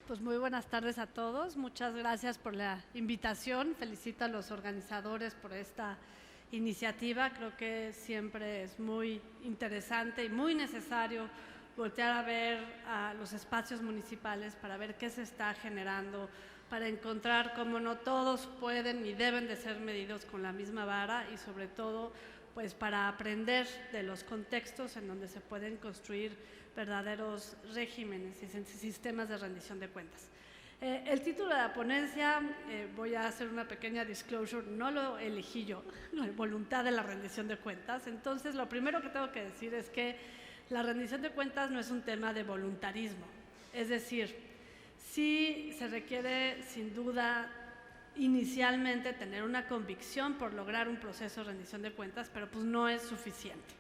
Pues muy buenas tardes a todos. Muchas gracias por la invitación. Felicito a los organizadores por esta iniciativa. Creo que siempre es muy interesante y muy necesario voltear a ver a los espacios municipales para ver qué se está generando, para encontrar cómo no todos pueden ni deben de ser medidos con la misma vara y sobre todo pues para aprender de los contextos en donde se pueden construir verdaderos regímenes y sistemas de rendición de cuentas. El título de la ponencia, voy a hacer una pequeña disclosure, no lo elegí yo, la voluntad de la rendición de cuentas. Entonces, lo primero que tengo que decir es que la rendición de cuentas no es un tema de voluntarismo. Es decir, sí se requiere, sin duda, inicialmente tener una convicción por lograr un proceso de rendición de cuentas, pero pues no es suficiente.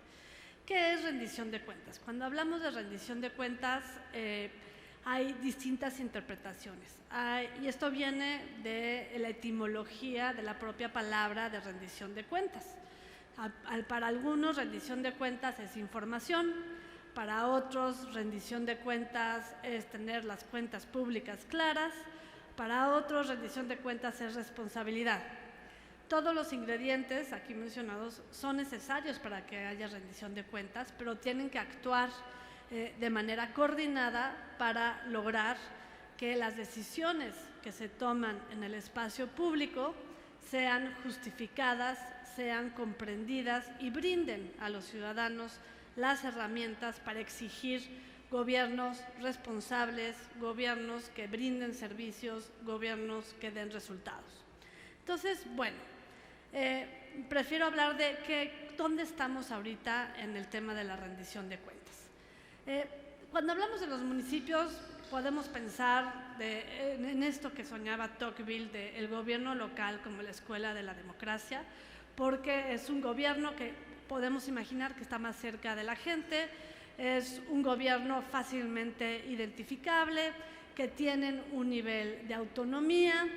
¿Qué es rendición de cuentas? Cuando hablamos de rendición de cuentas, hay distintas interpretaciones. Y esto viene de la etimología de la propia palabra de rendición de cuentas. Para algunos, rendición de cuentas es información, para otros, rendición de cuentas es tener las cuentas públicas claras, para otros, rendición de cuentas es responsabilidad. Todos los ingredientes aquí mencionados son necesarios para que haya rendición de cuentas, pero tienen que actuar de manera coordinada para lograr que las decisiones que se toman en el espacio público sean justificadas, sean comprendidas y brinden a los ciudadanos las herramientas para exigir gobiernos responsables, gobiernos que brinden servicios, gobiernos que den resultados. Entonces, bueno, prefiero hablar de dónde estamos ahorita en el tema de la rendición de cuentas. Cuando hablamos de los municipios, podemos pensar en esto que soñaba Tocqueville, del gobierno local como la escuela de la democracia, porque es un gobierno que podemos imaginar que está más cerca de la gente, es un gobierno fácilmente identificable, que tienen un nivel de autonomía,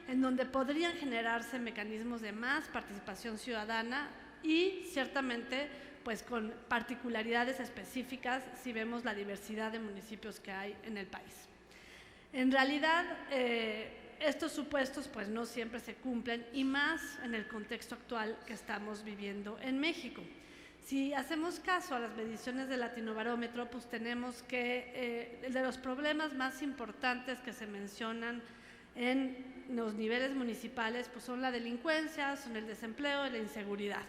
en donde podrían generarse mecanismos de más participación ciudadana y ciertamente pues con particularidades específicas si vemos la diversidad de municipios que hay en el país. En realidad, estos supuestos pues no siempre se cumplen y más en el contexto actual que estamos viviendo en México. Si hacemos caso a las mediciones del Latinobarómetro, pues tenemos que de los problemas más importantes que se mencionan en los niveles municipales pues son la delincuencia, son el desempleo y la inseguridad.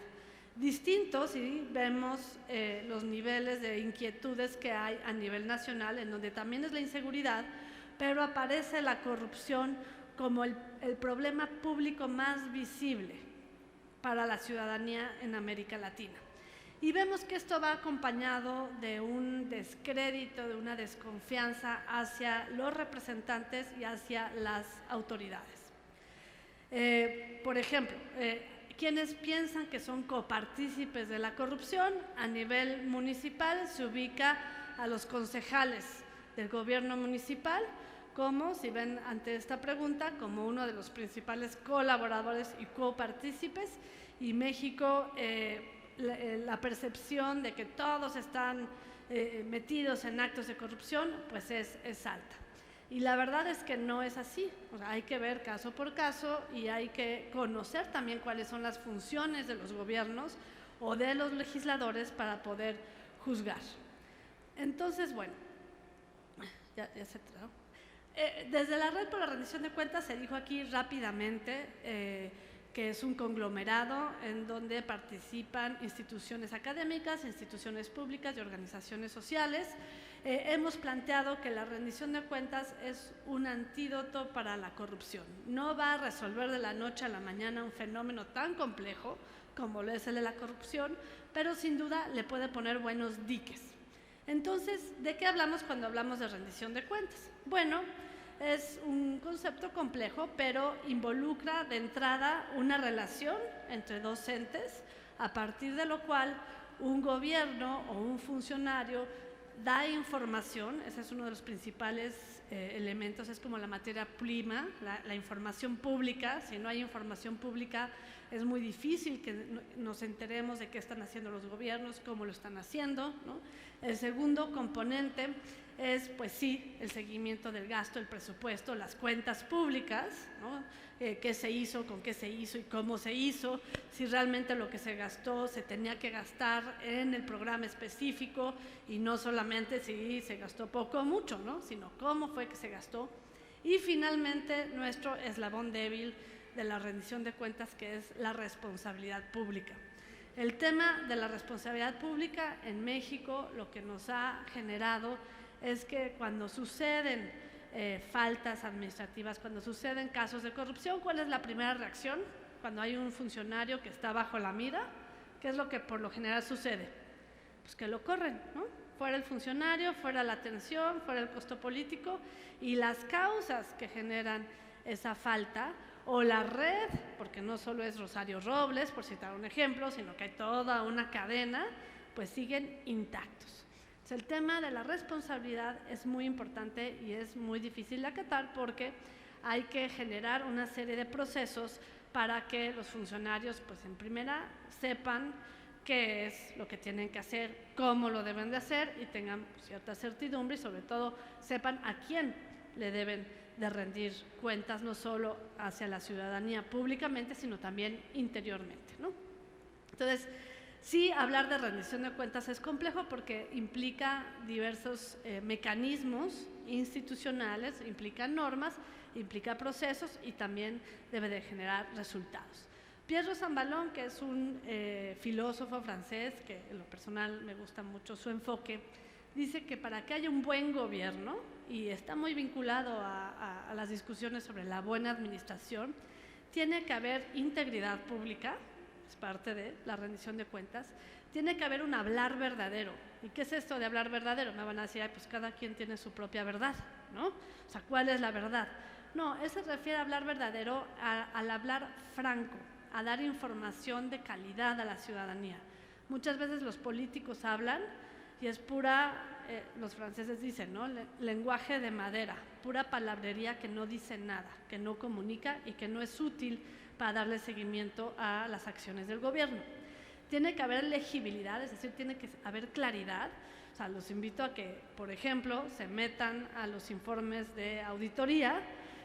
Distintos si vemos los niveles de inquietudes que hay a nivel nacional, en donde también es la inseguridad, pero aparece la corrupción como el problema público más visible para la ciudadanía en América Latina. Y vemos que esto va acompañado de un descrédito, de una desconfianza hacia los representantes y hacia las autoridades. Por ejemplo, quienes piensan que son copartícipes de la corrupción a nivel municipal se ubica a los concejales del gobierno municipal como, si ven ante esta pregunta, como uno de los principales colaboradores y copartícipes, y México la percepción de que todos están metidos en actos de corrupción pues es alta. Y la verdad es que no es así. O sea, hay que ver caso por caso y hay que conocer también cuáles son las funciones de los gobiernos o de los legisladores para poder juzgar. Entonces, bueno, ya se trajo. Desde la Red por la Rendición de Cuentas se dijo aquí rápidamente que es un conglomerado en donde participan instituciones académicas, instituciones públicas y organizaciones sociales. Hemos planteado que la rendición de cuentas es un antídoto para la corrupción. No va a resolver de la noche a la mañana un fenómeno tan complejo como lo es el de la corrupción, pero sin duda le puede poner buenos diques. Entonces, ¿de qué hablamos cuando hablamos de rendición de cuentas? Bueno, es un concepto complejo, pero involucra de entrada una relación entre dos entes, a partir de lo cual un gobierno o un funcionario da información. Ese es uno de los principales elementos, es como la materia prima, la información pública. Si no hay información pública, es muy difícil que nos enteremos de qué están haciendo los gobiernos, cómo lo están haciendo, ¿no? El segundo componente es, pues sí, el seguimiento del gasto, el presupuesto, las cuentas públicas, ¿no? Qué se hizo, con qué se hizo y cómo se hizo, si realmente lo que se gastó se tenía que gastar en el programa específico y no solamente si se gastó poco o mucho, ¿no? Sino cómo fue que se gastó. Y finalmente, nuestro eslabón débil de la rendición de cuentas, que es la responsabilidad pública. El tema de la responsabilidad pública en México lo que nos ha generado es que cuando suceden faltas administrativas, cuando suceden casos de corrupción, ¿cuál es la primera reacción? Cuando hay un funcionario que está bajo la mira, ¿qué es lo que por lo general sucede? Pues que lo corren, ¿no? Fuera el funcionario, fuera la atención, fuera el costo político, y las causas que generan esa falta, o la red, porque no solo es Rosario Robles, por citar un ejemplo, sino que hay toda una cadena, pues siguen intactos. El tema de la responsabilidad es muy importante y es muy difícil de acatar porque hay que generar una serie de procesos para que los funcionarios, pues en primera, sepan qué es lo que tienen que hacer, cómo lo deben de hacer y tengan cierta certidumbre y sobre todo sepan a quién le deben de rendir cuentas, no solo hacia la ciudadanía públicamente, sino también interiormente, ¿no? Entonces, sí, hablar de rendición de cuentas es complejo porque implica diversos mecanismos institucionales, implica normas, implica procesos y también debe de generar resultados. Pierre Rosanvallon, que es un filósofo francés, que en lo personal me gusta mucho su enfoque, dice que para que haya un buen gobierno, y está muy vinculado a las discusiones sobre la buena administración, tiene que haber integridad pública, es parte de la rendición de cuentas, tiene que haber un hablar verdadero. ¿Y qué es esto de hablar verdadero? Me van a decir, pues cada quien tiene su propia verdad, ¿no? O sea, ¿cuál es la verdad? No, eso se refiere a hablar verdadero, al hablar franco, a dar información de calidad a la ciudadanía. Muchas veces los políticos hablan y es pura, los franceses dicen, ¿no? Lenguaje de madera, pura palabrería que no dice nada, que no comunica y que no es útil para darle seguimiento a las acciones del gobierno. Tiene que haber legibilidad, es decir, tiene que haber claridad. O sea, los invito a que, por ejemplo, se metan a los informes de auditoría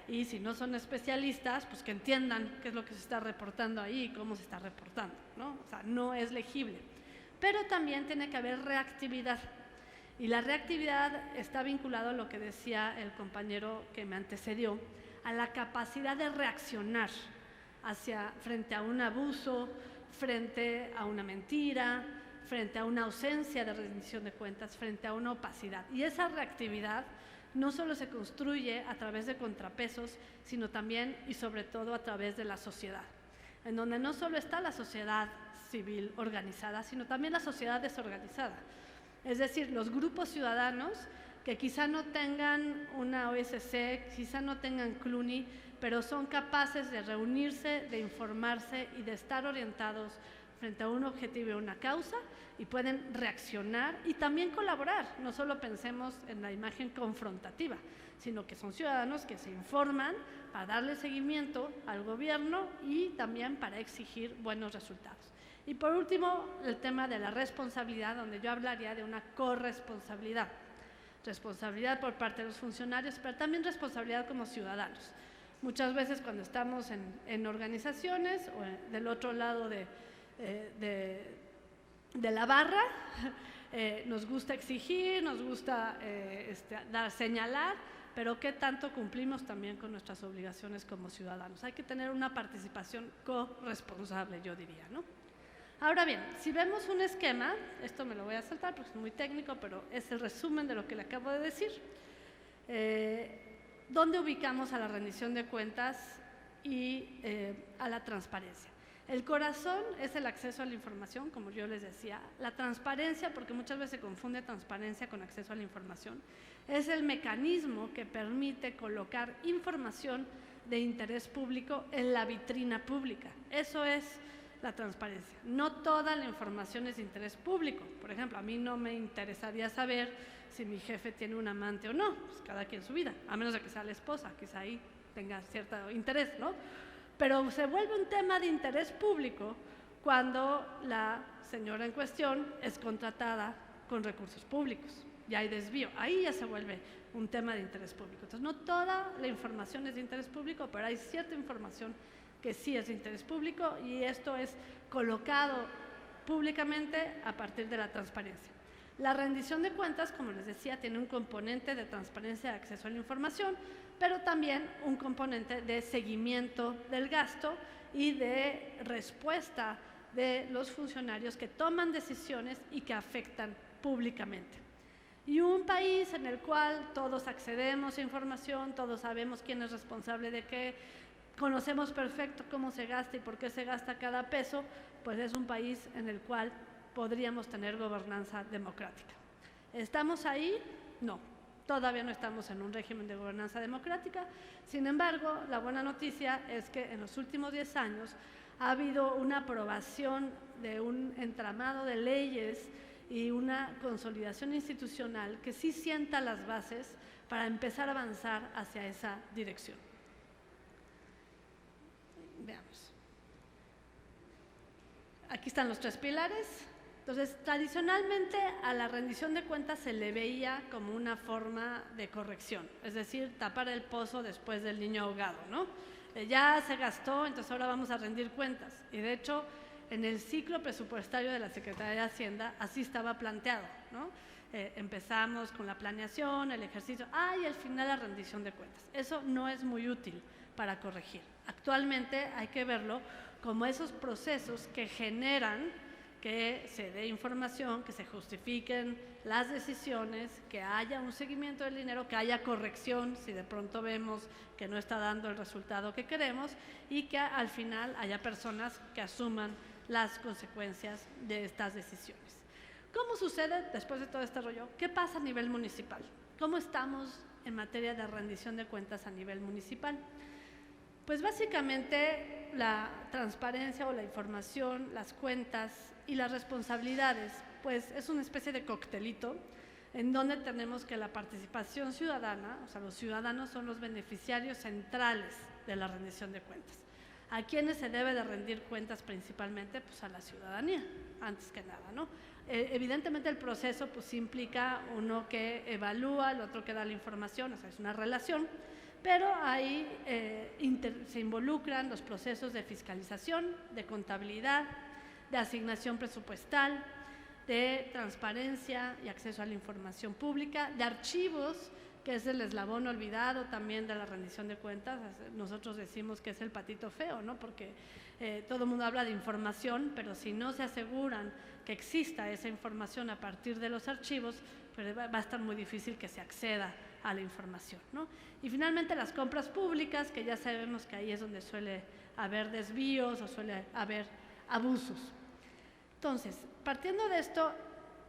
y si no son especialistas, pues que entiendan qué es lo que se está reportando ahí y cómo se está reportando, ¿no? O sea, no es legible. Pero también tiene que haber reactividad. Y la reactividad está vinculada a lo que decía el compañero que me antecedió, a la capacidad de reaccionar frente a un abuso, frente a una mentira, frente a una ausencia de rendición de cuentas, frente a una opacidad. Y esa reactividad no solo se construye a través de contrapesos, sino también y sobre todo a través de la sociedad, en donde no solo está la sociedad civil organizada, sino también la sociedad desorganizada. Es decir, los grupos ciudadanos que quizá no tengan una OSC, quizá no tengan CLUNY, pero son capaces de reunirse, de informarse y de estar orientados frente a un objetivo y una causa y pueden reaccionar y también colaborar. No solo pensemos en la imagen confrontativa, sino que son ciudadanos que se informan para darle seguimiento al gobierno y también para exigir buenos resultados. Y por último, el tema de la responsabilidad, donde yo hablaría de una corresponsabilidad. Responsabilidad por parte de los funcionarios, pero también responsabilidad como ciudadanos. Muchas veces cuando estamos en organizaciones o del otro lado de la barra, nos gusta exigir, nos gusta señalar, pero ¿qué tanto cumplimos también con nuestras obligaciones como ciudadanos? Hay que tener una participación corresponsable, yo diría, ¿no? Ahora bien, si vemos un esquema, esto me lo voy a saltar porque es muy técnico, pero es el resumen de lo que le acabo de decir. ¿Dónde ubicamos a la rendición de cuentas y a la transparencia? El corazón es el acceso a la información, como yo les decía. La transparencia, porque muchas veces se confunde transparencia con acceso a la información, es el mecanismo que permite colocar información de interés público en la vitrina pública. Eso es la transparencia. No toda la información es de interés público. Por ejemplo, a mí no me interesaría saber si mi jefe tiene un amante o no, pues cada quien su vida, a menos de que sea la esposa, quizá ahí tenga cierto interés, ¿no? Pero se vuelve un tema de interés público cuando la señora en cuestión es contratada con recursos públicos. ya hay desvío, ahí ya se vuelve un tema de interés público. Entonces, no toda la información es de interés público, pero hay cierta información que sí es de interés público y esto es colocado públicamente a partir de la transparencia. La rendición de cuentas, como les decía, tiene un componente de transparencia de acceso a la información, pero también un componente de seguimiento del gasto y de respuesta de los funcionarios que toman decisiones y que afectan públicamente. Y un país en el cual todos accedemos a información, todos sabemos quién es responsable de qué, conocemos perfecto cómo se gasta y por qué se gasta cada peso, pues es un país en el cual podríamos tener gobernanza democrática. ¿Estamos ahí? No, todavía no estamos en un régimen de gobernanza democrática. Sin embargo, la buena noticia es que en los últimos 10 años ha habido una aprobación de un entramado de leyes y una consolidación institucional que sí sienta las bases para empezar a avanzar hacia esa dirección. Veamos. Aquí están los 3 pilares. Entonces, tradicionalmente a la rendición de cuentas se le veía como una forma de corrección, es decir, tapar el pozo después del niño ahogado, ¿no? Ya se gastó, entonces ahora vamos a rendir cuentas. Y de hecho, en el ciclo presupuestario de la Secretaría de Hacienda así estaba planteado, ¿no? Empezamos con la planeación, el ejercicio, y al final la rendición de cuentas. Eso no es muy útil para corregir. Actualmente hay que verlo como esos procesos que generan que se dé información, que se justifiquen las decisiones, que haya un seguimiento del dinero, que haya corrección si de pronto vemos que no está dando el resultado que queremos y que al final haya personas que asuman las consecuencias de estas decisiones. ¿Cómo sucede después de todo este rollo? ¿Qué pasa a nivel municipal? ¿Cómo estamos en materia de rendición de cuentas a nivel municipal? Pues básicamente la transparencia o la información, las cuentas y las responsabilidades, pues es una especie de coctelito en donde tenemos que la participación ciudadana, o sea, los ciudadanos son los beneficiarios centrales de la rendición de cuentas. ¿A quiénes se debe de rendir cuentas principalmente? Pues a la ciudadanía, antes que nada, ¿no? Evidentemente el proceso pues implica uno que evalúa, el otro que da la información, o sea, es una relación, pero ahí se involucran los procesos de fiscalización, de contabilidad, de asignación presupuestal, de transparencia y acceso a la información pública, de archivos, que es el eslabón olvidado también de la rendición de cuentas. Nosotros decimos que es el patito feo, ¿no? Porque todo el mundo habla de información, pero si no se aseguran que exista esa información a partir de los archivos, pues va a estar muy difícil que se acceda a la información, ¿no? Y finalmente las compras públicas, que ya sabemos que ahí es donde suele haber desvíos o suele haber abusos. Entonces, partiendo de esto,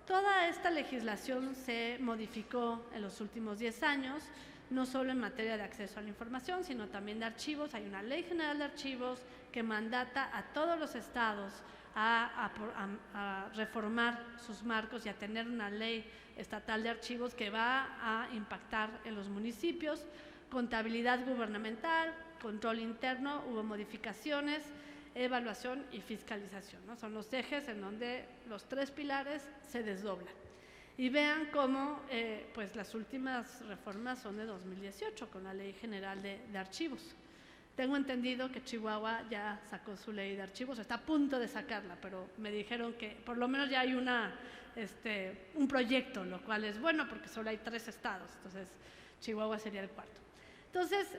toda esta legislación se modificó en los últimos 10 años, no solo en materia de acceso a la información, sino también de archivos. Hay una Ley General de Archivos que mandata a todos los estados a reformar sus marcos y a tener una ley estatal de archivos que va a impactar en los municipios. Contabilidad gubernamental, control interno, hubo modificaciones, evaluación y fiscalización, ¿no? Son los ejes en donde los 3 pilares se desdoblan. Y vean cómo pues las últimas reformas son de 2018 con la Ley General de Archivos. Tengo entendido que Chihuahua ya sacó su ley de archivos, está a punto de sacarla, pero me dijeron que por lo menos ya hay un proyecto, lo cual es bueno porque solo hay 3 estados, entonces Chihuahua sería el 4º. Entonces,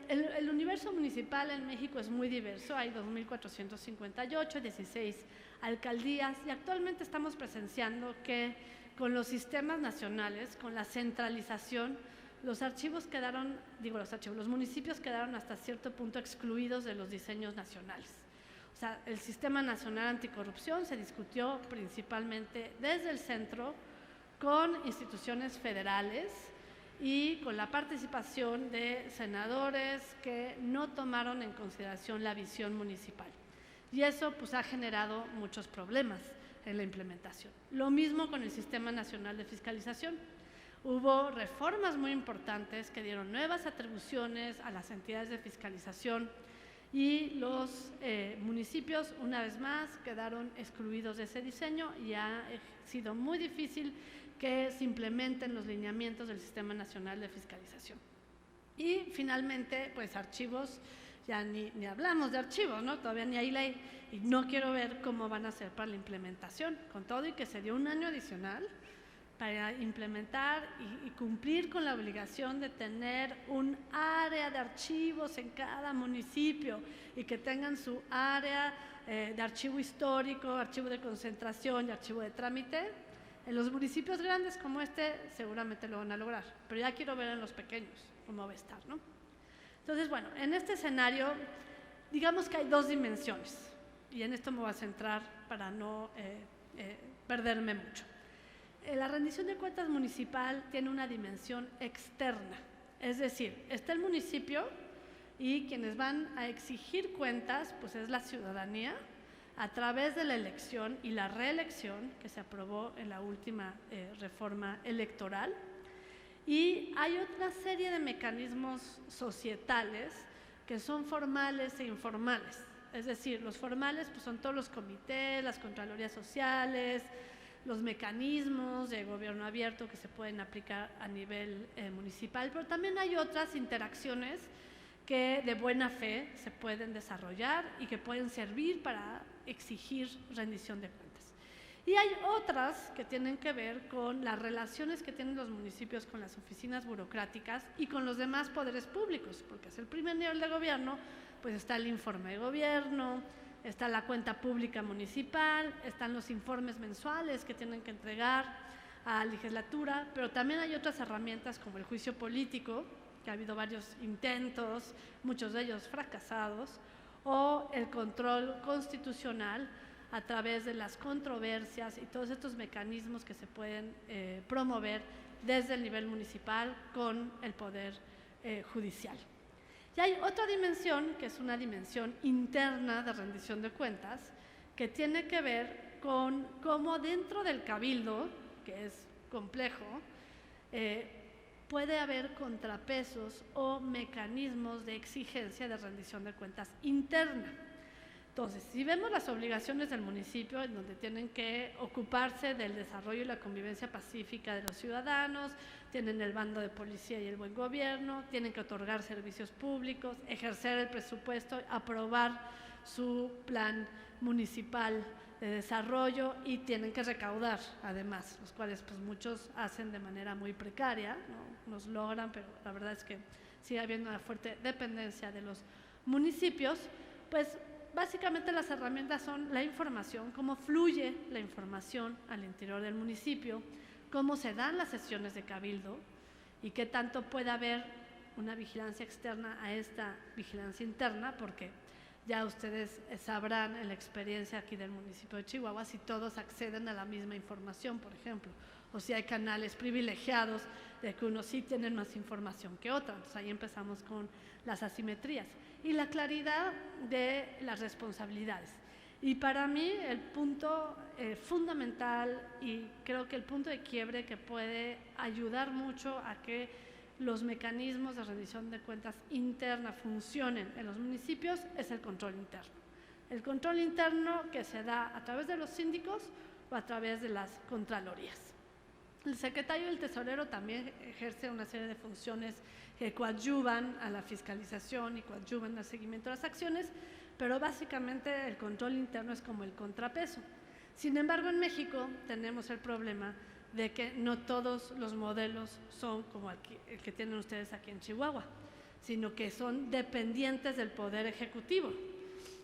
el universo municipal en México es muy diverso, hay 2.458, 16 alcaldías y actualmente estamos presenciando que con los sistemas nacionales, con la centralización, los municipios quedaron hasta cierto punto excluidos de los diseños nacionales. O sea, el Sistema Nacional Anticorrupción se discutió principalmente desde el centro con instituciones federales y con la participación de senadores que no tomaron en consideración la visión municipal. Y eso pues ha generado muchos problemas en la implementación. Lo mismo con el Sistema Nacional de Fiscalización. Hubo reformas muy importantes que dieron nuevas atribuciones a las entidades de fiscalización y los municipios, una vez más, quedaron excluidos de ese diseño y ha sido muy difícil que se implementen los lineamientos del Sistema Nacional de Fiscalización. Y finalmente, pues archivos, ya ni hablamos de archivos, ¿no? Todavía ni hay ley y no quiero ver cómo van a ser para la implementación, con todo y que se dio un año adicional para implementar y cumplir con la obligación de tener un área de archivos en cada municipio y que tengan su área de archivo histórico, archivo de concentración y archivo de trámite. En los municipios grandes como este seguramente lo van a lograr, pero ya quiero ver en los pequeños cómo va a estar, ¿no? Entonces, bueno, en este escenario, digamos que hay dos dimensiones, y en esto me voy a centrar para no perderme mucho. La rendición de cuentas municipal tiene una dimensión externa, es decir, está el municipio y quienes van a exigir cuentas, pues es la ciudadanía, a través de la elección y la reelección que se aprobó en la última reforma electoral. Y hay otra serie de mecanismos societales que son formales e informales. Es decir, los formales pues, son todos los comités, las contralorías sociales, los mecanismos de gobierno abierto que se pueden aplicar a nivel municipal, pero también hay otras interacciones que de buena fe se pueden desarrollar y que pueden servir para exigir rendición de cuentas. Y hay otras que tienen que ver con las relaciones que tienen los municipios con las oficinas burocráticas y con los demás poderes públicos, porque es el primer nivel de gobierno, pues está el informe de gobierno, está la cuenta pública municipal, están los informes mensuales que tienen que entregar a la legislatura, pero también hay otras herramientas como el juicio político, que ha habido varios intentos, muchos de ellos fracasados, o el control constitucional a través de las controversias y todos estos mecanismos que se pueden promover desde el nivel municipal con el poder judicial. Y hay otra dimensión, que es una dimensión interna de rendición de cuentas, que tiene que ver con cómo dentro del cabildo, que es complejo, puede haber contrapesos o mecanismos de exigencia de rendición de cuentas interna. Entonces, si vemos las obligaciones del municipio, en donde tienen que ocuparse del desarrollo y la convivencia pacífica de los ciudadanos, tienen el bando de policía y el buen gobierno, tienen que otorgar servicios públicos, ejercer el presupuesto, aprobar su plan municipal de desarrollo y tienen que recaudar, además, los cuales pues muchos hacen de manera muy precaria, no los logran, pero la verdad es que sigue habiendo una fuerte dependencia de los municipios, pues básicamente las herramientas son la información, cómo fluye la información al interior del municipio, cómo se dan las sesiones de cabildo y qué tanto puede haber una vigilancia externa a esta vigilancia interna, porque ya ustedes sabrán en la experiencia aquí del municipio de Chihuahua si todos acceden a la misma información, por ejemplo, o si hay canales privilegiados de que unos sí tienen más información que otros. Entonces ahí empezamos con las asimetrías y la claridad de las responsabilidades. Y para mí el punto fundamental y creo que el punto de quiebre que puede ayudar mucho a que los mecanismos de rendición de cuentas interna funcionen en los municipios es el control interno. El control interno que se da a través de los síndicos o a través de las contralorías. El secretario y el tesorero también ejerce una serie de funciones que coadyuvan a la fiscalización y coadyuvan al seguimiento de las acciones, pero básicamente el control interno es como el contrapeso. Sin embargo, en México tenemos el problema de que no todos los modelos son como el que tienen ustedes aquí en Chihuahua, sino que son dependientes del Poder Ejecutivo.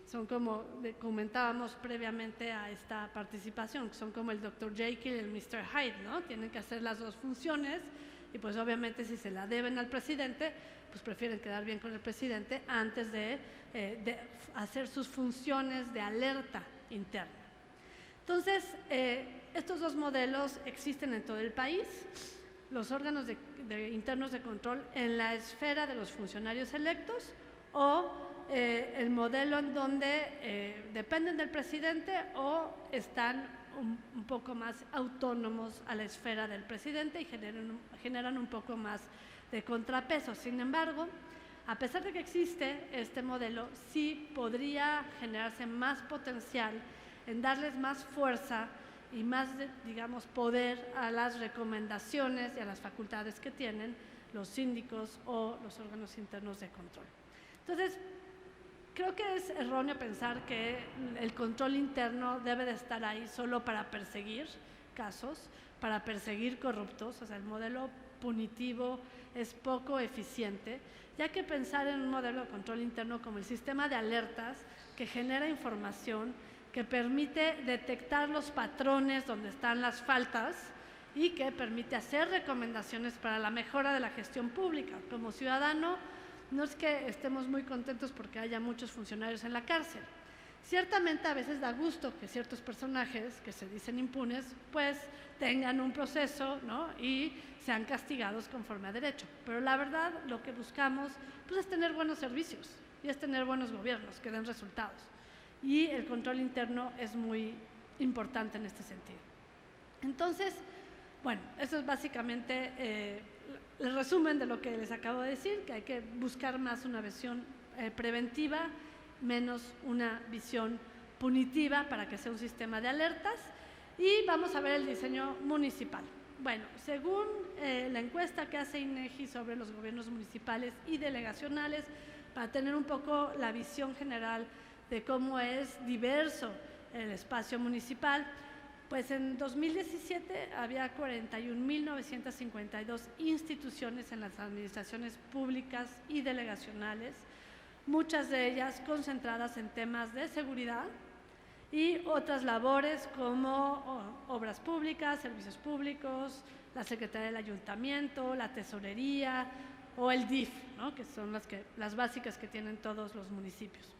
Son como comentábamos previamente a esta participación, son como el Dr. Jekyll y el Mr. Hyde, ¿no? Tienen que hacer las dos funciones y pues obviamente si se la deben al presidente, pues prefieren quedar bien con el presidente antes de hacer sus funciones de alerta interna. Entonces, estos dos modelos existen en todo el país. Los órganos internos de control en la esfera de los funcionarios electos o el modelo en donde dependen del presidente o están un poco más autónomos a la esfera del presidente y generan un poco más de contrapeso. Sin embargo, a pesar de que existe este modelo, sí podría generarse más potencial en darles más fuerza y más, digamos, poder a las recomendaciones y a las facultades que tienen los síndicos o los órganos internos de control. Entonces, creo que es erróneo pensar que el control interno debe de estar ahí solo para perseguir casos, para perseguir corruptos. O sea, el modelo punitivo es poco eficiente, ya que pensar en un modelo de control interno como el sistema de alertas que genera información, que permite detectar los patrones donde están las faltas y que permite hacer recomendaciones para la mejora de la gestión pública. Como ciudadano, no es que estemos muy contentos porque haya muchos funcionarios en la cárcel. Ciertamente a veces da gusto que ciertos personajes que se dicen impunes pues tengan un proceso, ¿no?, y sean castigados conforme a derecho. Pero la verdad lo que buscamos pues es tener buenos servicios y es tener buenos gobiernos que den resultados. Y el control interno es muy importante en este sentido. Entonces, bueno, eso es básicamente el resumen de lo que les acabo de decir, que hay que buscar más una visión preventiva, menos una visión punitiva para que sea un sistema de alertas. Y vamos a ver el diseño municipal. Bueno, según la encuesta que hace INEGI sobre los gobiernos municipales y delegacionales, para tener un poco la visión general de cómo es diverso el espacio municipal, pues en 2017 había 41.952 instituciones en las administraciones públicas y delegacionales, muchas de ellas concentradas en temas de seguridad y otras labores como obras públicas, servicios públicos, la Secretaría del Ayuntamiento, la Tesorería o el DIF, ¿no?, que son las básicas que tienen todos los municipios.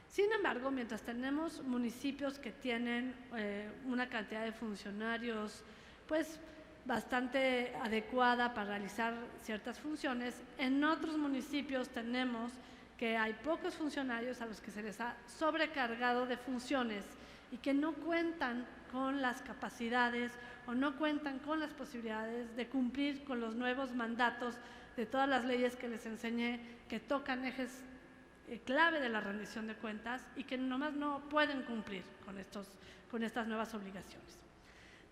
Sin embargo, mientras tenemos municipios que tienen una cantidad de funcionarios pues bastante adecuada para realizar ciertas funciones, en otros municipios tenemos que hay pocos funcionarios a los que se les ha sobrecargado de funciones y que no cuentan con las capacidades o no cuentan con las posibilidades de cumplir con los nuevos mandatos de todas las leyes que les enseñé, que tocan ejes clave de la rendición de cuentas y que nomás no pueden cumplir con estas nuevas obligaciones.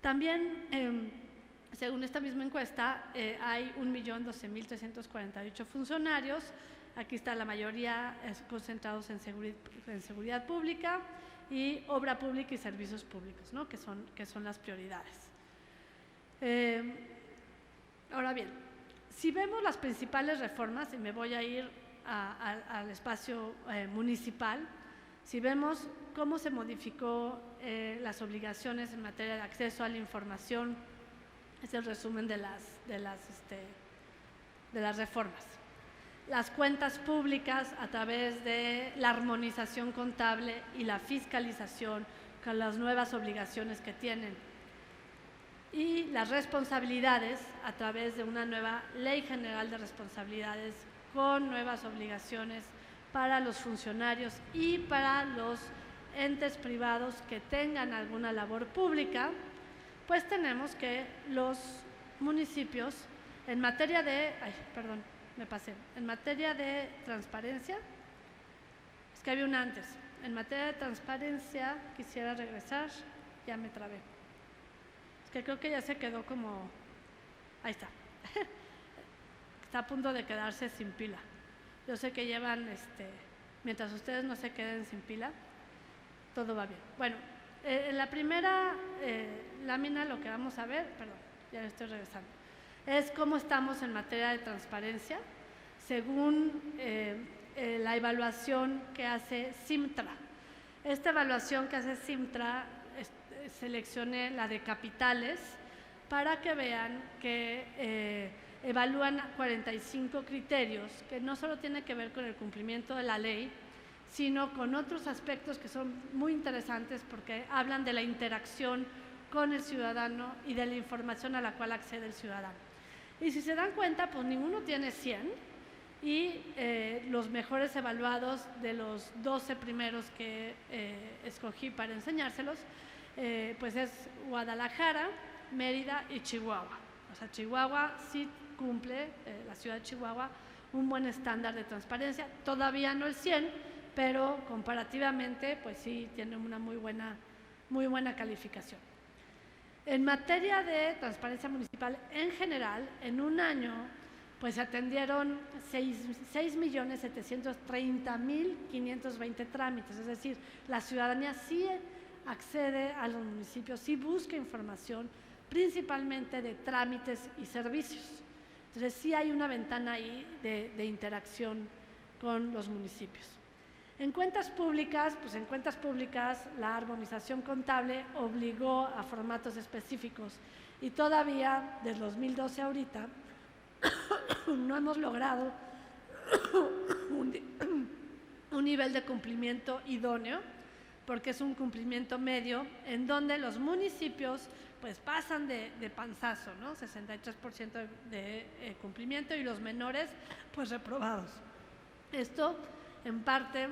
También, según esta misma encuesta, hay 1.012.348 funcionarios. Aquí está la mayoría concentrados en seguridad pública y obra pública y servicios públicos, ¿no?, que son las prioridades. Ahora bien, si vemos las principales reformas, y me voy a ir al espacio municipal, si vemos cómo se modificó las obligaciones en materia de acceso a la información, es el resumen de las reformas. Las cuentas públicas a través de la armonización contable y la fiscalización con las nuevas obligaciones que tienen. Y las responsabilidades a través de una nueva Ley General de Responsabilidades con nuevas obligaciones para los funcionarios y para los entes privados que tengan alguna labor pública, pues tenemos que los municipios en materia de, en materia de transparencia, es que había una antes, en materia de transparencia quisiera regresar, ya me trabé, es que creo que ya se quedó como, ahí está. Está a punto de quedarse sin pila. Yo sé que llevan, mientras ustedes no se queden sin pila, todo va bien. Bueno, en la primera lámina lo que vamos a ver, perdón, ya estoy regresando, es cómo estamos en materia de transparencia según la evaluación que hace CIMTRA. Esta evaluación que hace CIMTRA, seleccioné la de capitales para que vean que evalúan 45 criterios que no solo tienen que ver con el cumplimiento de la ley, sino con otros aspectos que son muy interesantes porque hablan de la interacción con el ciudadano y de la información a la cual accede el ciudadano. Y si se dan cuenta, pues ninguno tiene 100 y los mejores evaluados de los 12 primeros que escogí para enseñárselos, pues es Guadalajara, Mérida y Chihuahua. O sea, Chihuahua sí cumple, la ciudad de Chihuahua, un buen estándar de transparencia, todavía no el 100, pero comparativamente pues sí tiene una muy buena calificación. En materia de transparencia municipal en general, en un año pues se atendieron 6.730.520 trámites, es decir, la ciudadanía sí accede a los municipios, sí busca información, principalmente de trámites y servicios. Entonces sí hay una ventana ahí de interacción con los municipios. En cuentas públicas, pues en cuentas públicas la armonización contable obligó a formatos específicos y todavía desde 2012 ahorita no hemos logrado un nivel de cumplimiento idóneo, porque es un cumplimiento medio en donde los municipios pues pasan de panzazo, ¿no? 63% de cumplimiento y los menores pues reprobados. Esto en parte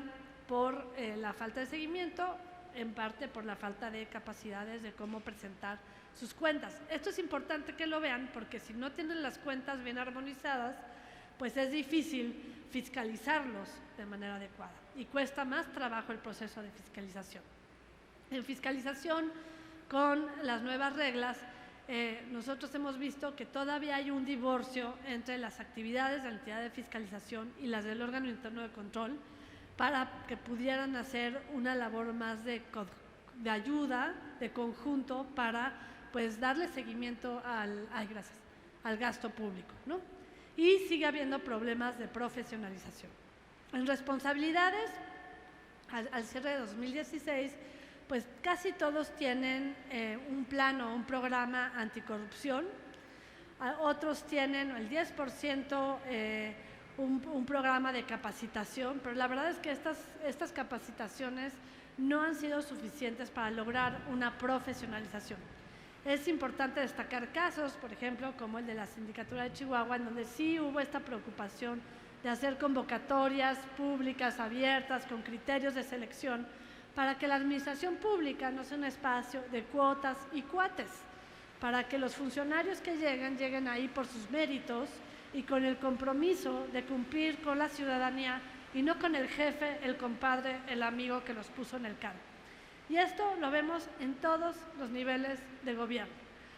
por la falta de seguimiento, en parte por la falta de capacidades de cómo presentar sus cuentas. Esto es importante que lo vean porque si no tienen las cuentas bien armonizadas, pues es difícil fiscalizarlos de manera adecuada y cuesta más trabajo el proceso de fiscalización. En fiscalización, con las nuevas reglas, nosotros hemos visto que todavía hay un divorcio entre las actividades de la entidad de fiscalización y las del órgano interno de control para que pudieran hacer una labor más de ayuda, de conjunto, para pues darle seguimiento al gasto público, ¿no? Y sigue habiendo problemas de profesionalización. En responsabilidades, al cierre de 2016, pues casi todos tienen un plan o un programa anticorrupción, otros tienen el 10% un programa de capacitación, pero la verdad es que estas capacitaciones no han sido suficientes para lograr una profesionalización. Es importante destacar casos, por ejemplo, como el de la Sindicatura de Chihuahua, en donde sí hubo esta preocupación de hacer convocatorias públicas abiertas con criterios de selección para que la administración pública no sea un espacio de cuotas y cuates, para que los funcionarios que lleguen ahí por sus méritos y con el compromiso de cumplir con la ciudadanía y no con el jefe, el compadre, el amigo que los puso en el cargo. Y esto lo vemos en todos los niveles de gobierno.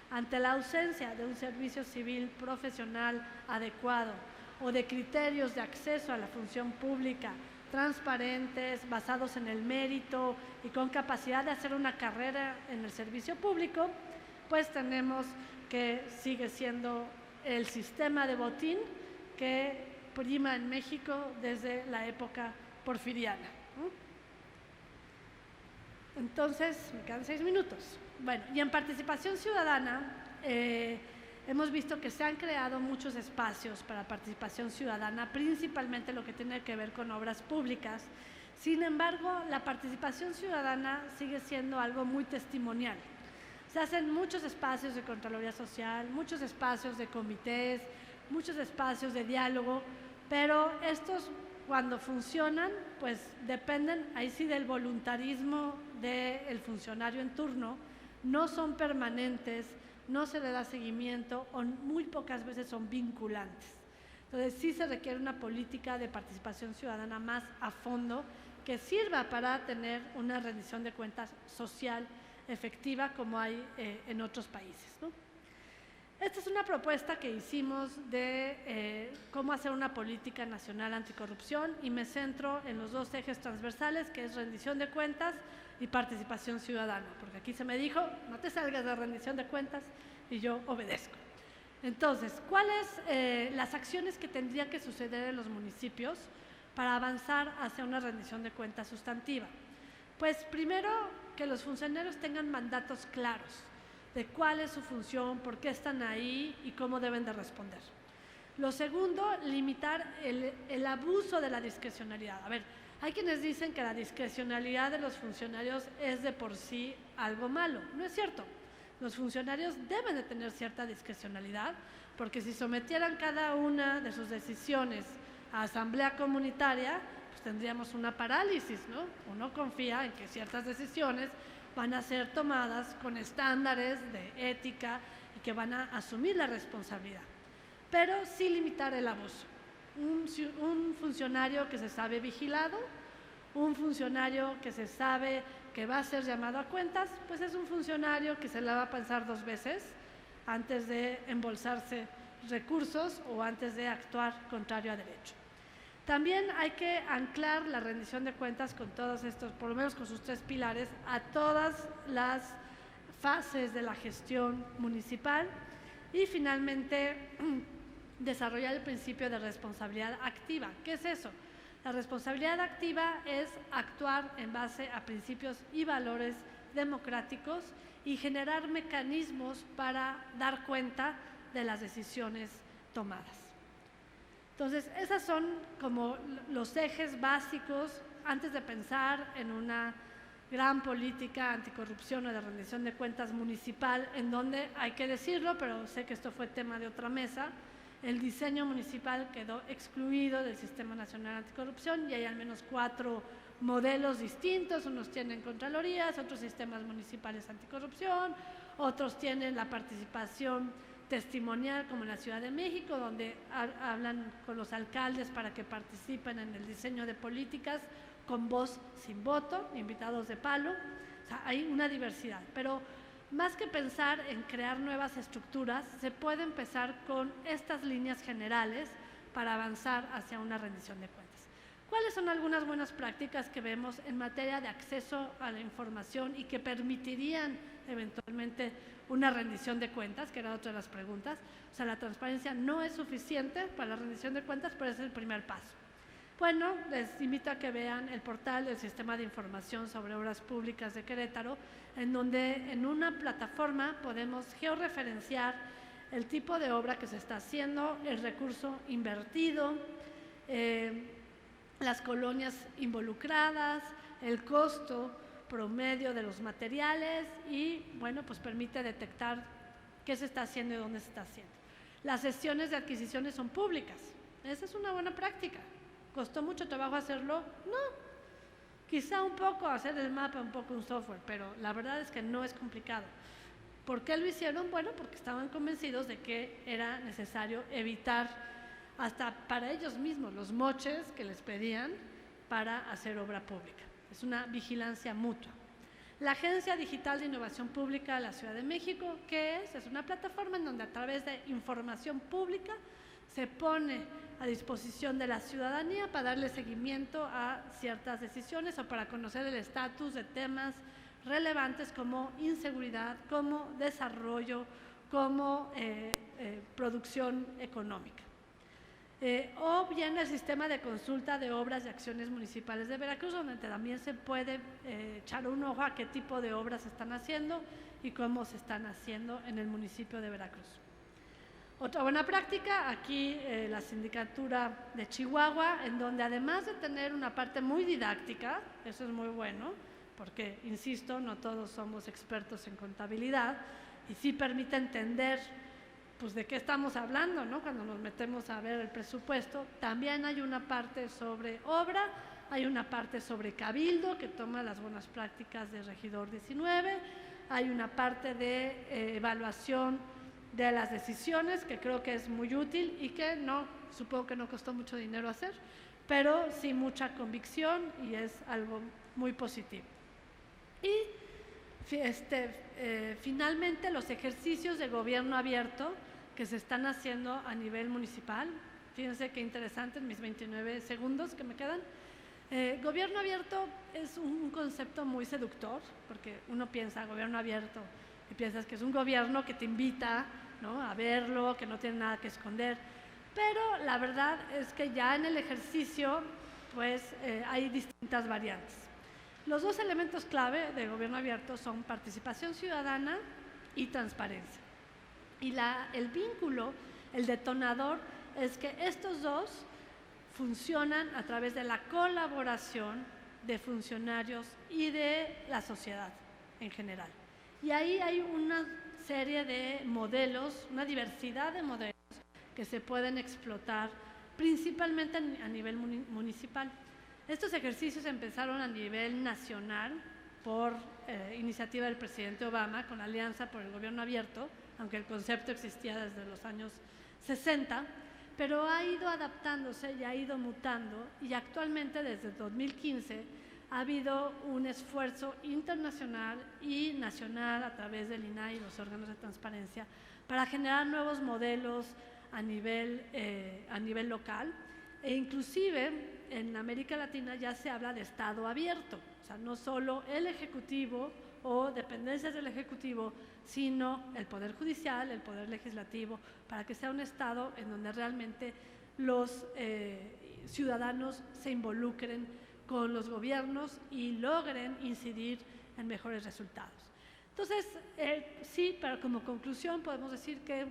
Ante la ausencia de un servicio civil profesional adecuado o de criterios de acceso a la función pública transparentes, basados en el mérito y con capacidad de hacer una carrera en el servicio público, pues tenemos que sigue siendo el sistema de botín que prima en México desde la época porfiriana. Entonces, me quedan 6 minutos. Bueno, y en participación ciudadana, hemos visto que se han creado muchos espacios para participación ciudadana, principalmente lo que tiene que ver con obras públicas. Sin embargo, la participación ciudadana sigue siendo algo muy testimonial. Se hacen muchos espacios de Contraloría Social, muchos espacios de comités, muchos espacios de diálogo, pero estos cuando funcionan, pues dependen ahí sí del voluntarismo del funcionario en turno, no son permanentes, no se le da seguimiento o muy pocas veces son vinculantes. Entonces sí se requiere una política de participación ciudadana más a fondo que sirva para tener una rendición de cuentas social efectiva como hay en otros países, ¿no? Esta es una propuesta que hicimos de cómo hacer una política nacional anticorrupción y me centro en los dos ejes transversales, que es rendición de cuentas y participación ciudadana, porque aquí se me dijo, no te salgas de rendición de cuentas y yo obedezco. Entonces, ¿cuáles las acciones que tendrían que suceder en los municipios para avanzar hacia una rendición de cuentas sustantiva? Pues primero, que los funcionarios tengan mandatos claros de cuál es su función, por qué están ahí y cómo deben de responder. Lo segundo, limitar el abuso de la discrecionalidad. A ver, hay quienes dicen que la discrecionalidad de los funcionarios es de por sí algo malo. No es cierto. Los funcionarios deben de tener cierta discrecionalidad, porque si sometieran cada una de sus decisiones a asamblea comunitaria, pues tendríamos una parálisis, ¿no? Uno confía en que ciertas decisiones van a ser tomadas con estándares de ética y que van a asumir la responsabilidad. Pero sí limitar el abuso. Un funcionario que se sabe vigilado, un funcionario que se sabe que va a ser llamado a cuentas, pues es un funcionario que se la va a pensar 2 veces antes de embolsarse recursos o antes de actuar contrario a derecho. También hay que anclar la rendición de cuentas con todos estos, por lo menos con sus 3 pilares, a todas las fases de la gestión municipal y finalmente desarrollar el principio de responsabilidad activa. ¿Qué es eso? La responsabilidad activa es actuar en base a principios y valores democráticos y generar mecanismos para dar cuenta de las decisiones tomadas. Entonces, esos son como los ejes básicos antes de pensar en una gran política anticorrupción o de rendición de cuentas municipal, en donde, hay que decirlo, pero sé que esto fue tema de otra mesa, el diseño municipal quedó excluido del Sistema Nacional Anticorrupción y hay al menos 4 modelos distintos, unos tienen contralorías, otros sistemas municipales anticorrupción, otros tienen la participación testimonial como en la Ciudad de México, donde hablan con los alcaldes para que participen en el diseño de políticas con voz sin voto, invitados de palo. O sea, hay una diversidad, pero más que pensar en crear nuevas estructuras, se puede empezar con estas líneas generales para avanzar hacia una rendición de cuentas. ¿Cuáles son algunas buenas prácticas que vemos en materia de acceso a la información y que permitirían eventualmente una rendición de cuentas, que era otra de las preguntas? O sea, la transparencia no es suficiente para la rendición de cuentas, pero es el primer paso. Bueno, les invito a que vean el portal del Sistema de Información sobre Obras Públicas de Querétaro, en donde en una plataforma podemos georreferenciar el tipo de obra que se está haciendo, el recurso invertido, las colonias involucradas, el costo promedio de los materiales y, bueno, pues permite detectar qué se está haciendo y dónde se está haciendo. Las sesiones de adquisiciones son públicas. Esa es una buena práctica. ¿Costó mucho trabajo hacerlo? No. Quizá un poco hacer el mapa, un poco un software, pero la verdad es que no es complicado. ¿Por qué lo hicieron? Bueno, porque estaban convencidos de que era necesario evitar hasta para ellos mismos los moches que les pedían para hacer obra pública. Es una vigilancia mutua. La Agencia Digital de Innovación Pública de la Ciudad de México, ¿qué es? Es una plataforma en donde a través de información pública se pone a disposición de la ciudadanía para darle seguimiento a ciertas decisiones o para conocer el estatus de temas relevantes como inseguridad, como desarrollo, como producción económica. O bien el sistema de consulta de obras y acciones municipales de Veracruz, donde también se puede echar un ojo a qué tipo de obras se están haciendo y cómo se están haciendo en el municipio de Veracruz. Otra buena práctica, aquí la Sindicatura de Chihuahua, en donde además de tener una parte muy didáctica, eso es muy bueno, porque, insisto, no todos somos expertos en contabilidad, y sí permite entender pues de qué estamos hablando, ¿no? Cuando nos metemos a ver el presupuesto. También hay una parte sobre obra, hay una parte sobre cabildo, que toma las buenas prácticas de Regidor 19, hay una parte de evaluación de las decisiones, que creo que es muy útil y que no, supongo que no costó mucho dinero hacer, pero sí mucha convicción y es algo muy positivo. Y finalmente los ejercicios de gobierno abierto que se están haciendo a nivel municipal. Fíjense qué interesante en mis 29 segundos que me quedan. Gobierno abierto es un concepto muy seductor, porque uno piensa gobierno abierto y piensas que es un gobierno que te invita, ¿no?, a verlo, que no tiene nada que esconder, pero la verdad es que ya en el ejercicio pues hay distintas variantes. Los 2 elementos clave de gobierno abierto son participación ciudadana y transparencia. Y el vínculo, el detonador, es que estos 2 funcionan a través de la colaboración de funcionarios y de la sociedad en general. Y ahí hay una serie de modelos, una diversidad de modelos que se pueden explotar principalmente a nivel municipal. Estos ejercicios empezaron a nivel nacional por iniciativa del presidente Obama con la Alianza por el Gobierno Abierto, aunque el concepto existía desde los años 60, pero ha ido adaptándose y ha ido mutando, y actualmente desde 2015 ha habido un esfuerzo internacional y nacional a través del INAI y los órganos de transparencia para generar nuevos modelos a nivel local, e inclusive en América Latina ya se habla de Estado abierto, o sea, no solo el Ejecutivo o dependencias del Ejecutivo, sino el Poder Judicial, el Poder Legislativo, para que sea un Estado en donde realmente los ciudadanos se involucren con los gobiernos y logren incidir en mejores resultados. Entonces, sí, pero como conclusión podemos decir que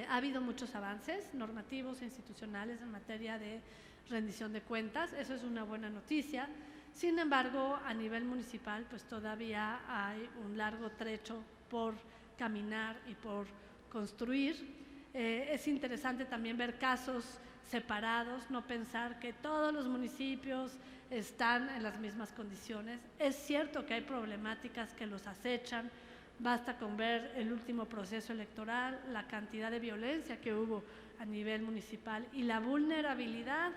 ha habido muchos avances normativos e institucionales en materia de rendición de cuentas, eso es una buena noticia. Sin embargo, a nivel municipal, pues todavía hay un largo trecho por caminar y por construir. Es interesante también ver casos separados, no pensar que todos los municipios están en las mismas condiciones. Es cierto que hay problemáticas que los acechan, basta con ver el último proceso electoral, la cantidad de violencia que hubo a nivel municipal y la vulnerabilidad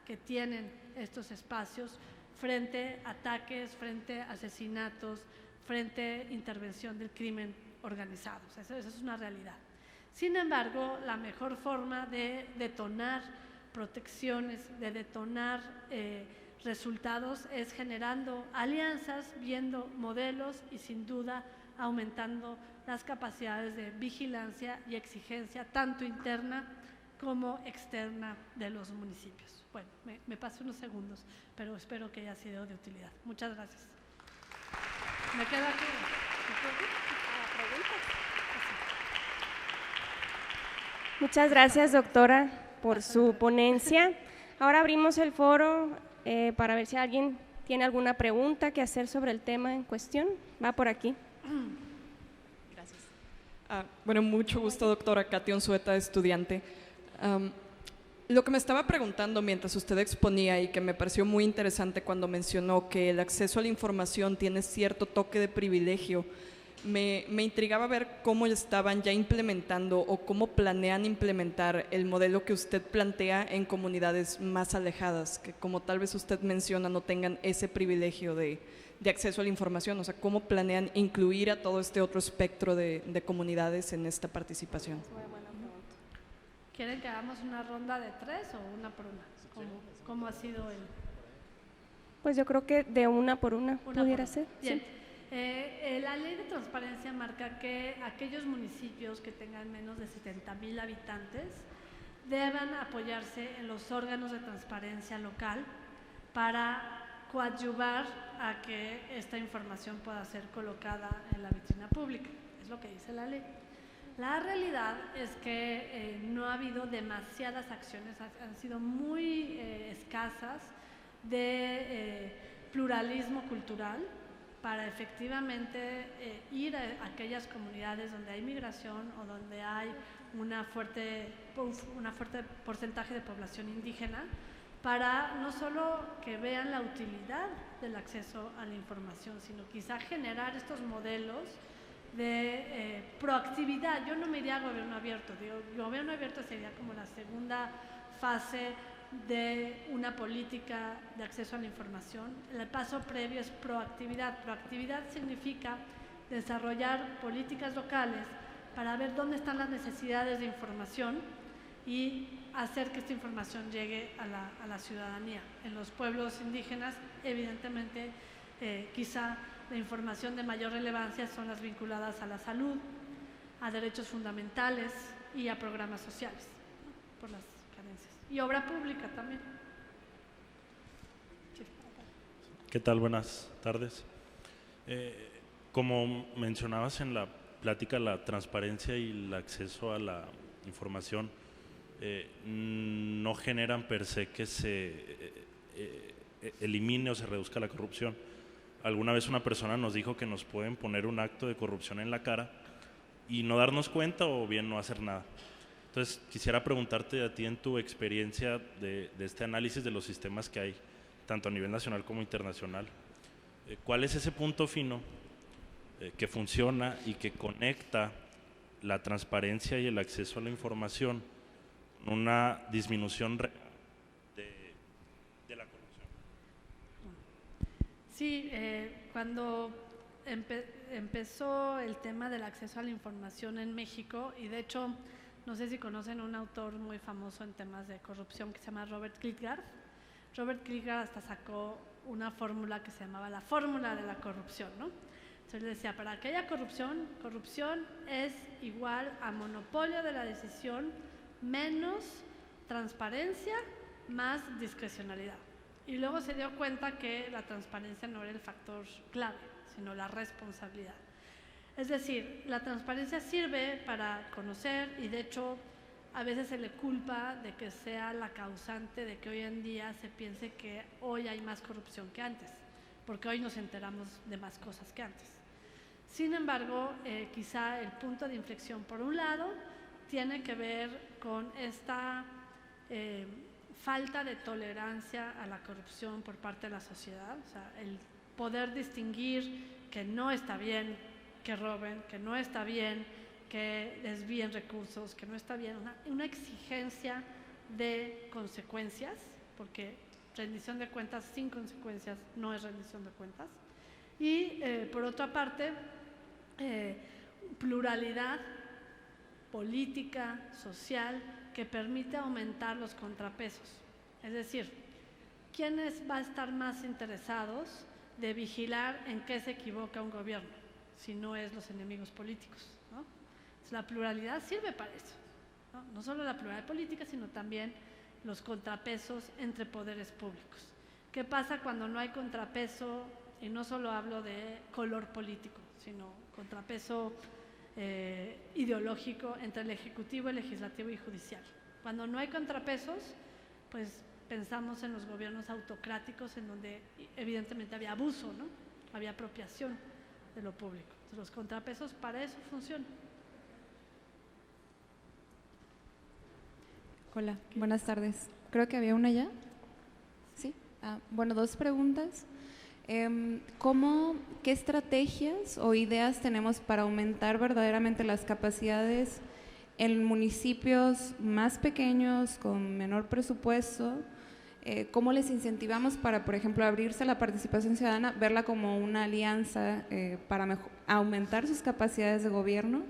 que tienen estos espacios frente a ataques, frente a asesinatos, frente a intervención del crimen organizado. O sea, eso es una realidad. Sin embargo, la mejor forma de detonar protecciones, de detonar resultados es generando alianzas, viendo modelos y sin duda aumentando las capacidades de vigilancia y exigencia tanto interna como externa de los municipios. Bueno, me paso unos segundos, pero espero que haya sido de utilidad. Muchas gracias. ¿Me queda aquí? Muchas gracias, doctora, por su ponencia. Ahora abrimos el foro para ver si alguien tiene alguna pregunta que hacer sobre el tema en cuestión. Va por aquí. Gracias. Bueno, mucho gusto, doctora Katy Unzueta, estudiante. Lo que me estaba preguntando mientras usted exponía y que me pareció muy interesante cuando mencionó que el acceso a la información tiene cierto toque de privilegio, me intrigaba ver cómo estaban ya implementando o cómo planean implementar el modelo que usted plantea en comunidades más alejadas, que como tal vez usted menciona no tengan ese privilegio de acceso a la información. O sea, ¿cómo planean incluir a todo este otro espectro de comunidades en esta participación? ¿Quieren que hagamos una ronda de 3 o una por una? ¿Cómo ha sido el...? Pues yo creo que de una por una pudiera ser. Bien. Sí. La ley de transparencia marca que aquellos municipios que tengan menos de 70,000 habitantes deban apoyarse en los órganos de transparencia local para coadyuvar a que esta información pueda ser colocada en la vitrina pública. Es lo que dice la ley. La realidad es que no ha habido demasiadas acciones, han sido muy escasas de pluralismo cultural para efectivamente ir a aquellas comunidades donde hay migración o donde hay una fuerte porcentaje de población indígena, para no solo que vean la utilidad del acceso a la información, sino quizá generar estos modelos de proactividad. Yo no me iría a gobierno abierto, digo, gobierno abierto sería como la segunda fase de una política de acceso a la información. El paso previo es proactividad. Proactividad significa desarrollar políticas locales para ver dónde están las necesidades de información y hacer que esta información llegue a la ciudadanía. En los pueblos indígenas, evidentemente, quizá la información de mayor relevancia son las vinculadas a la salud, a derechos fundamentales y a programas sociales, por las carencias. Y obra pública también. ¿Qué tal? Buenas tardes. Como mencionabas en la plática, la transparencia y el acceso a la información no generan per se que se elimine o se reduzca la corrupción. Alguna vez una persona nos dijo que nos pueden poner un acto de corrupción en la cara y no darnos cuenta o bien no hacer nada. Entonces quisiera preguntarte a ti, en tu experiencia de este análisis de los sistemas que hay, tanto a nivel nacional como internacional, ¿cuál es ese punto fino que funciona y que conecta la transparencia y el acceso a la información con una disminución de la corrupción? Sí, cuando empezó el tema del acceso a la información en México, y de hecho, no sé si conocen un autor muy famoso en temas de corrupción que se llama Robert Kierkegaard. Robert Kierkegaard hasta sacó una fórmula que se llamaba la fórmula de la corrupción, ¿no? Entonces él decía, para que haya corrupción, corrupción es igual a monopolio de la decisión menos transparencia más discrecionalidad. Y luego se dio cuenta que la transparencia no era el factor clave, sino la responsabilidad. Es decir, la transparencia sirve para conocer y de hecho a veces se le culpa de que sea la causante de que hoy en día se piense que hoy hay más corrupción que antes, porque hoy nos enteramos de más cosas que antes. Sin embargo, quizá el punto de inflexión, por un lado, tiene que ver con esta falta de tolerancia a la corrupción por parte de la sociedad, o sea, el poder distinguir que no está bien que roben, que no está bien que desvíen recursos, que no está bien, una exigencia de consecuencias, porque rendición de cuentas sin consecuencias no es rendición de cuentas. Y por otra parte, pluralidad política, social, que permite aumentar los contrapesos. Es decir, ¿quiénes van a estar más interesados de vigilar en qué se equivoca un gobierno, si no es los enemigos políticos, ¿no? Entonces, la pluralidad sirve para eso, ¿no? No solo la pluralidad política, sino también los contrapesos entre poderes públicos. ¿Qué pasa cuando no hay contrapeso? Y no solo hablo de color político, sino contrapeso ideológico entre el Ejecutivo, el Legislativo y Judicial. Cuando no hay contrapesos, pues pensamos en los gobiernos autocráticos en donde evidentemente había abuso, ¿no? Había apropiación de lo público. Entonces, los contrapesos para eso funcionan. Hola, buenas tardes. Creo que había una ya. ¿Sí? Bueno, dos preguntas. ¿Qué estrategias o ideas tenemos para aumentar verdaderamente las capacidades en municipios más pequeños, con menor presupuesto? ¿Cómo les incentivamos para, por ejemplo, abrirse a la participación ciudadana, verla como una alianza para aumentar sus capacidades de gobierno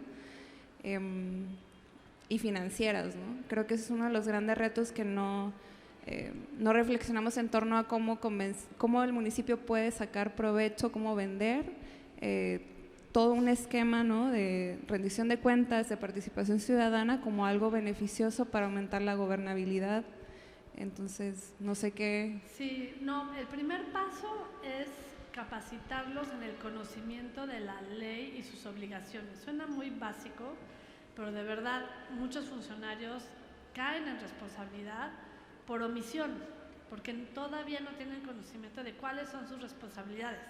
y financieras, ¿no? Creo que ese es uno de los grandes retos que no reflexionamos en torno a cómo el municipio puede sacar provecho, cómo vender todo un esquema, ¿no?, de rendición de cuentas, de participación ciudadana como algo beneficioso para aumentar la gobernabilidad. Entonces, no sé qué… Sí, no, el primer paso es capacitarlos en el conocimiento de la ley y sus obligaciones. Suena muy básico, pero de verdad muchos funcionarios caen en responsabilidad por omisión, porque todavía no tienen conocimiento de cuáles son sus responsabilidades.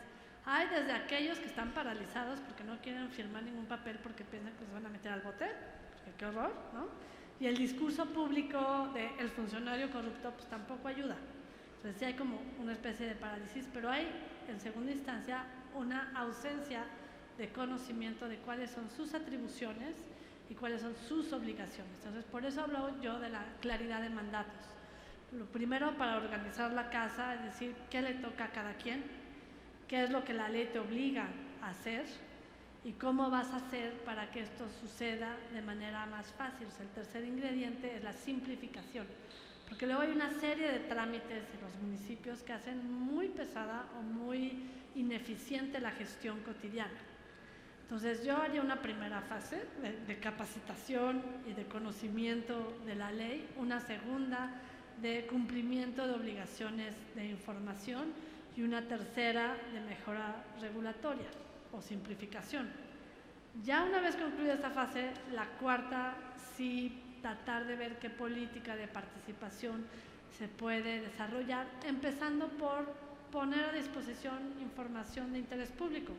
Hay desde aquellos que están paralizados porque no quieren firmar ningún papel porque piensan que se van a meter al bote, porque qué horror, ¿no? Y el discurso público del funcionario corrupto pues tampoco ayuda. Entonces sí hay como una especie de parálisis, pero hay en segunda instancia una ausencia de conocimiento de cuáles son sus atribuciones y cuáles son sus obligaciones. Entonces por eso hablo yo de la claridad de mandatos. Lo primero, para organizar la casa, es decir, qué le toca a cada quien, qué es lo que la ley te obliga a hacer y cómo vas a hacer para que esto suceda de manera más fácil. O sea, el tercer ingrediente es la simplificación, porque luego hay una serie de trámites en los municipios que hacen muy pesada o muy ineficiente la gestión cotidiana. Entonces yo haría una primera fase de capacitación y de conocimiento de la ley, una segunda de cumplimiento de obligaciones de información y una tercera de mejora regulatoria o simplificación. Ya una vez concluida esta fase, la cuarta, sí tratar de ver qué política de participación se puede desarrollar, empezando por poner a disposición información de interés público.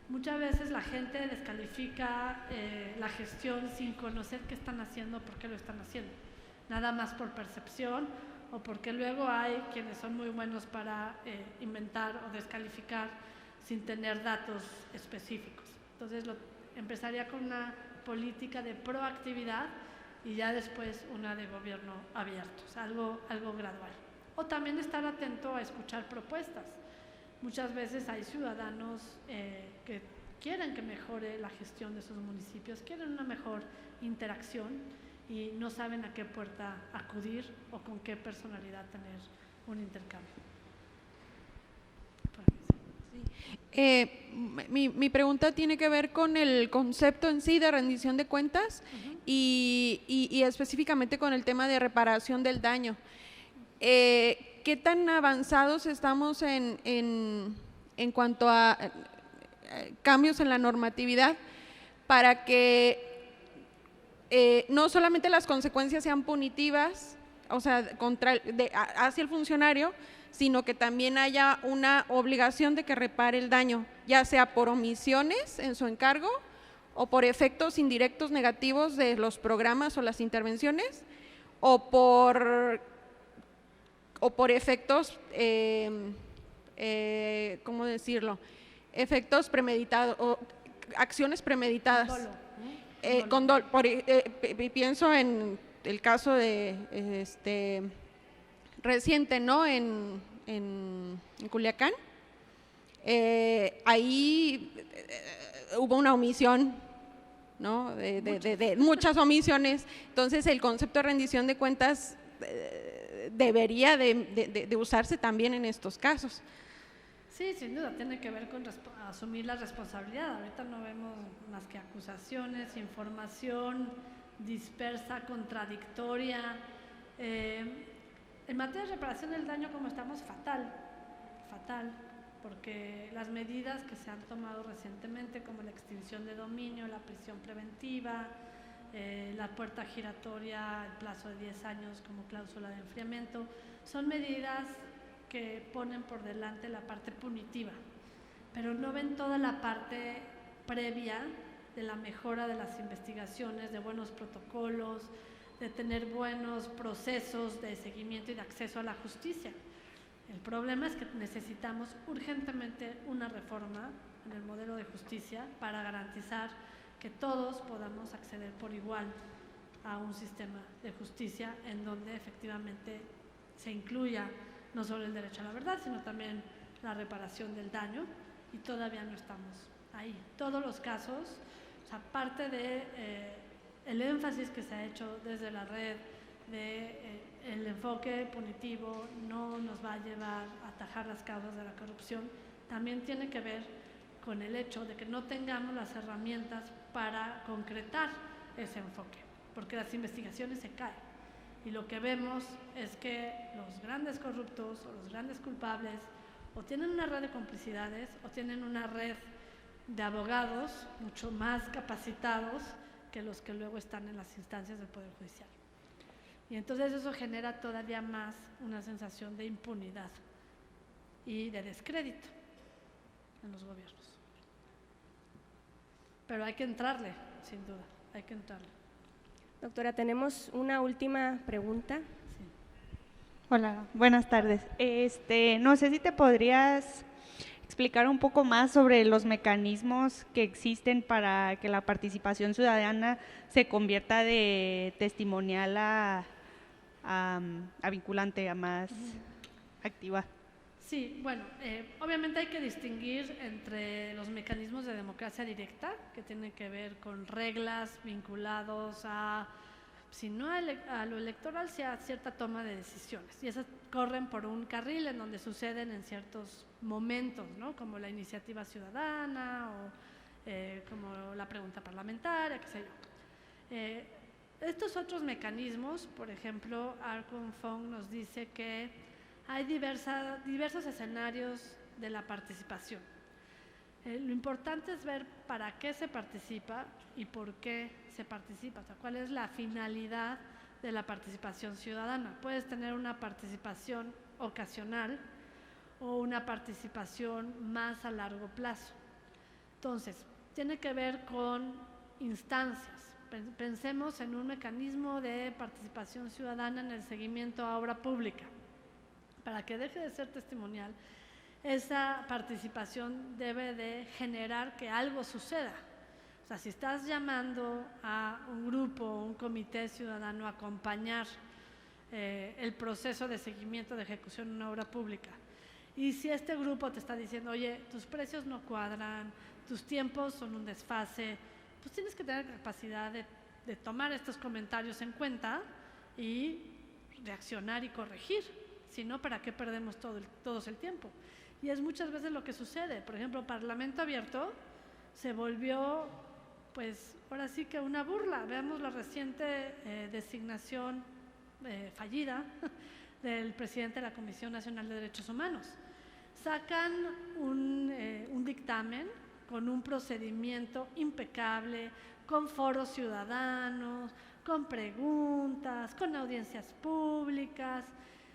Muchas veces la gente descalifica la gestión sin conocer qué están haciendo, por qué lo están haciendo, nada más por percepción o porque luego hay quienes son muy buenos para inventar o descalificar sin tener datos específicos. Entonces empezaría con una política de proactividad y ya después una de gobierno abierto, o sea, algo gradual. O también estar atento a escuchar propuestas. muchas veces hay ciudadanos que quieren que mejore la gestión de sus municipios, quieren una mejor interacción y no saben a qué puerta acudir o con qué personalidad tener un intercambio. Mi pregunta tiene que ver con el concepto en sí de rendición de cuentas y específicamente con el tema de reparación del daño. ¿Qué tan avanzados estamos en cuanto a cambios en la normatividad para que no solamente las consecuencias sean punitivas, o sea, hacia el funcionario, sino que también haya una obligación de que repare el daño, ya sea por omisiones en su encargo o por efectos indirectos negativos de los programas o las intervenciones o por efectos, ¿cómo decirlo? Efectos premeditados o acciones premeditadas. Con dolo. Pienso en el caso de reciente, ¿no? En Culiacán, ahí hubo una omisión, ¿no? De muchas omisiones. Entonces, el concepto de rendición de cuentas debería de usarse también en estos casos. Sí, sin duda, tiene que ver con asumir la responsabilidad. Ahorita no vemos más que acusaciones, información dispersa, contradictoria. En materia de reparación del daño, como estamos, fatal, porque las medidas que se han tomado recientemente, como la extinción de dominio, la prisión preventiva, la puerta giratoria, el plazo de 10 años como cláusula de enfriamiento, son medidas que ponen por delante la parte punitiva, pero no ven toda la parte previa de la mejora de las investigaciones, de buenos protocolos, de tener buenos procesos de seguimiento y de acceso a la justicia. El problema es que necesitamos urgentemente una reforma en el modelo de justicia para garantizar que todos podamos acceder por igual a un sistema de justicia en donde efectivamente se incluya no solo el derecho a la verdad, sino también la reparación del daño, y todavía no estamos ahí. Todos los casos, o sea, parte de el énfasis que se ha hecho desde la red de el enfoque punitivo no nos va a llevar a atajar las causas de la corrupción, también tiene que ver con el hecho de que no tengamos las herramientas para concretar ese enfoque, porque las investigaciones se caen. Y lo que vemos es que los grandes corruptos o los grandes culpables o tienen una red de complicidades o tienen una red de abogados mucho más capacitados que los que luego están en las instancias del Poder Judicial. Y entonces eso genera todavía más una sensación de impunidad y de descrédito en los gobiernos. Pero hay que entrarle, sin duda, hay que entrarle. Doctora, tenemos una última pregunta. Sí. Hola, buenas tardes. No sé si te podrías explicar un poco más sobre los mecanismos que existen para que la participación ciudadana se convierta de testimonial a vinculante, a más activa. Sí, bueno, obviamente hay que distinguir entre los mecanismos de democracia directa, que tienen que ver con reglas vinculados a, si no a lo electoral, sí a cierta toma de decisiones. Y esas corren por un carril en donde suceden en ciertos momentos, ¿no? Como la iniciativa ciudadana o como la pregunta parlamentaria, qué sé yo. Estos otros mecanismos, por ejemplo, Arcon Fong nos dice que hay diversos escenarios de la participación. Lo importante es ver para qué se participa y por qué se participa, o sea, cuál es la finalidad de la participación ciudadana. Puedes tener una participación ocasional o una participación más a largo plazo. Entonces, tiene que ver con instancias. Pensemos en un mecanismo de participación ciudadana en el seguimiento a obra pública. Para que deje de ser testimonial, esa participación debe de generar que algo suceda. O sea, si estás llamando a un grupo, un comité ciudadano a acompañar el proceso de seguimiento de ejecución de una obra pública Y si este grupo te está diciendo, oye, tus precios no cuadran, tus tiempos son un desfase, pues tienes que tener capacidad de tomar estos comentarios en cuenta y reaccionar y corregir. Si no, ¿para qué perdemos todos el tiempo? Y es muchas veces lo que sucede. Por ejemplo, Parlamento Abierto se volvió, pues, ahora sí que una burla. Veamos la reciente designación fallida del presidente de la Comisión Nacional de Derechos Humanos. Sacan un dictamen con un procedimiento impecable, con foros ciudadanos, con preguntas, con audiencias públicas.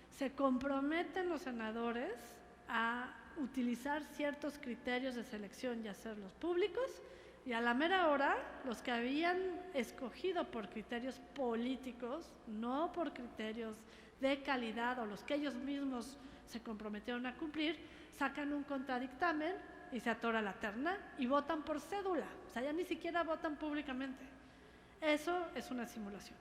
Se comprometen los senadores a utilizar ciertos criterios de selección y hacerlos públicos, y a la mera hora los que habían escogido por criterios políticos, no por criterios de calidad o los que ellos mismos se comprometieron a cumplir, sacan un contradictamen y se atora la terna y votan por cédula, o sea, ya ni siquiera votan públicamente. Eso es una simulación.